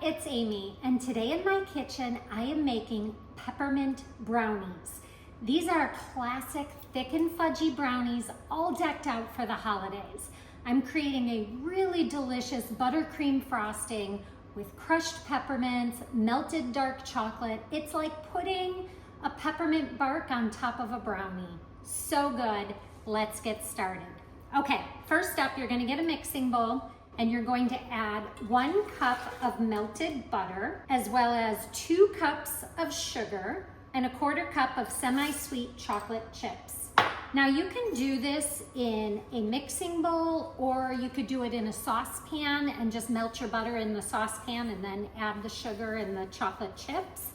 it's Amy, and today in my kitchen I am making peppermint brownies. These are classic thick and fudgy brownies all decked out for the holidays. I'm creating a really delicious buttercream frosting with crushed peppermints, melted dark chocolate. It's like putting a peppermint bark on top of a brownie. So good. Let's get started. Okay, first up, you're going to get a mixing bowl and you're going to add 1 cup of melted butter, as well as 2 cups of sugar and a 1/4 cup of semi-sweet chocolate chips. Now you can do this in a mixing bowl, or you could do it in a saucepan and just melt your butter in the saucepan and then add the sugar and the chocolate chips.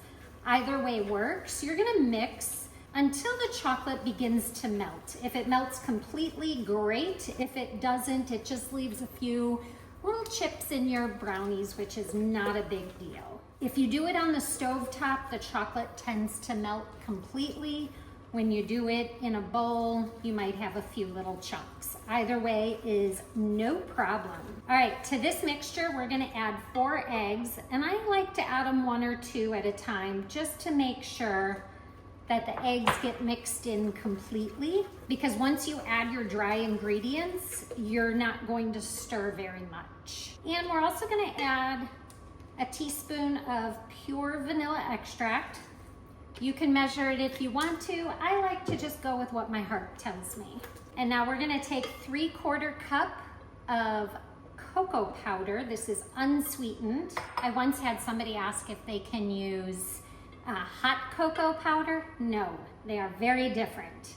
Either way works. You're gonna mix until the chocolate begins to melt. If it melts completely, great. If it doesn't, it just leaves a few little chips in your brownies, which is not a big deal. If you do it on the stove top, the chocolate tends to melt completely. When you do it in a bowl, you might have a few little chunks. Either way is no problem. All right, to this mixture, we're gonna add 4 eggs, and I like to add them 1 or 2 at a time just to make sure that the eggs get mixed in completely, because once you add your dry ingredients, you're not going to stir very much. And we're also gonna add a teaspoon of pure vanilla extract. You can measure it if you want to. I like to just go with what my heart tells me. And now we're gonna take 3/4 cup of cocoa powder. This is unsweetened. I once had somebody ask if they can use hot cocoa powder. No, they are very different.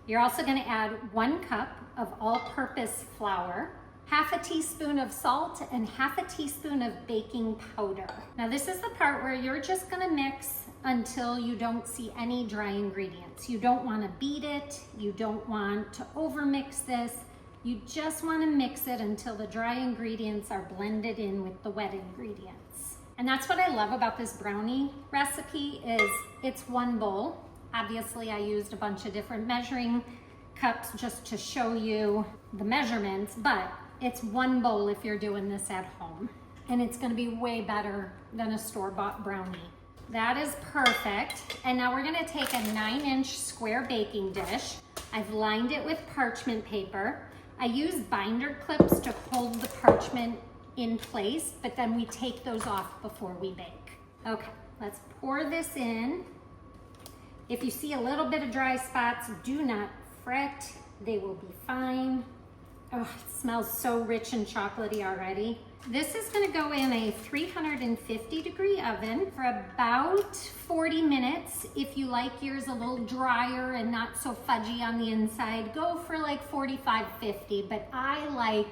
You're also gonna add 1 cup of all-purpose flour, 1/2 teaspoon of salt, and 1/2 teaspoon of baking powder. Now this is the part where you're just gonna mix until you don't see any dry ingredients. You don't wanna beat it. You don't want to overmix this. You just wanna mix it until the dry ingredients are blended in with the wet ingredients. And that's what I love about this brownie recipe is it's 1 bowl. Obviously I used a bunch of different measuring cups just to show you the measurements, but it's 1 bowl if you're doing this at home. And it's gonna be way better than a store-bought brownie. That is perfect. And now we're gonna take a 9-inch square baking dish. I've lined it with parchment paper. I use binder clips to hold the parchment in place, but then we take those off before we bake. Okay, let's pour this in. If you see a little bit of dry spots, do not fret. They will be fine. Oh, it smells so rich and chocolatey already. This is gonna go in a 350-degree oven for about 40 minutes. If you like yours a little drier and not so fudgy on the inside, go for like 45, 50, but I like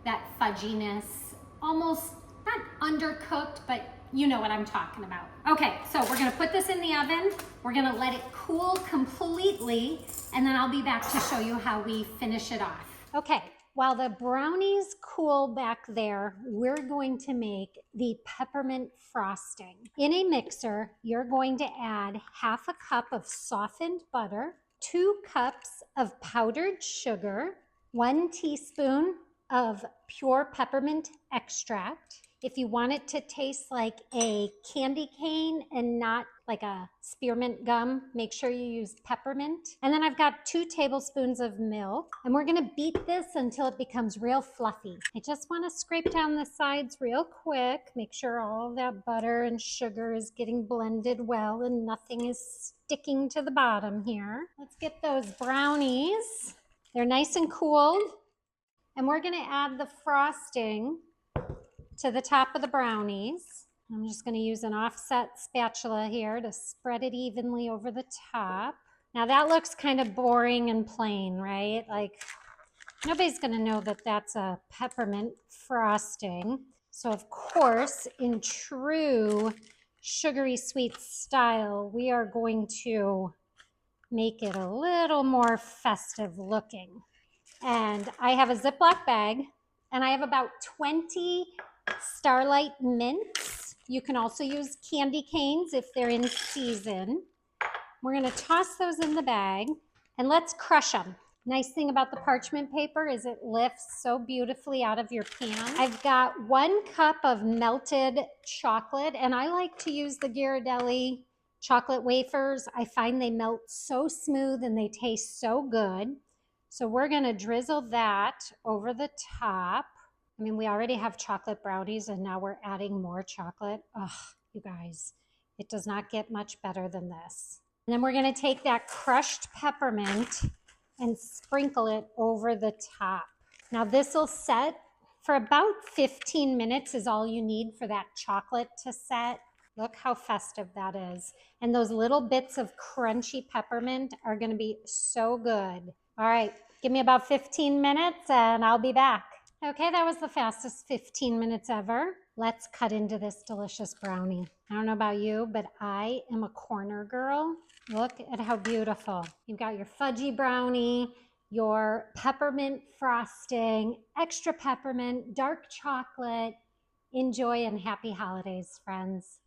that fudginess, almost not undercooked, but you know what I'm talking about. Okay, so we're gonna put this in the oven. We're gonna let it cool completely, and then I'll be back to show you how we finish it off. Okay, while the brownies cool back there, we're going to make the peppermint frosting. In a mixer, you're going to add 1/2 cup of softened butter, 2 cups of powdered sugar, 1 teaspoon of pure peppermint extract. If you want it to taste like a candy cane and not like a spearmint gum, make sure you use peppermint. And then I've got 2 tablespoons of milk, and we're gonna beat this until it becomes real fluffy. I just wanna scrape down the sides real quick, make sure all that butter and sugar is getting blended well and nothing is sticking to the bottom here. Let's get those brownies. They're nice and cooled. And we're gonna add the frosting to the top of the brownies. I'm just gonna use an offset spatula here to spread it evenly over the top. Now that looks kind of boring and plain, right? Like nobody's gonna know that that's a peppermint frosting. So of course, in true Shugary Sweets style, we are going to make it a little more festive looking. And I have a Ziploc bag, and I have about 20 Starlight mints. You can also use candy canes if they're in season. We're gonna toss those in the bag, and let's crush them. Nice thing about the parchment paper is it lifts so beautifully out of your pan. I've got 1 cup of melted chocolate, and I like to use the Ghirardelli chocolate wafers. I find they melt so smooth and they taste so good. So we're gonna drizzle that over the top. I mean, we already have chocolate brownies and now we're adding more chocolate. Oh, you guys, it does not get much better than this. And then we're gonna take that crushed peppermint and sprinkle it over the top. Now this will set for about 15 minutes is all you need for that chocolate to set. Look how festive that is. And those little bits of crunchy peppermint are gonna be so good. All right, give me about 15 minutes and I'll be back. Okay, that was the fastest 15 minutes ever. Let's cut into this delicious brownie. I don't know about you, but I am a corner girl. Look at how beautiful. You've got your fudgy brownie, your peppermint frosting, extra peppermint, dark chocolate. Enjoy and happy holidays, friends.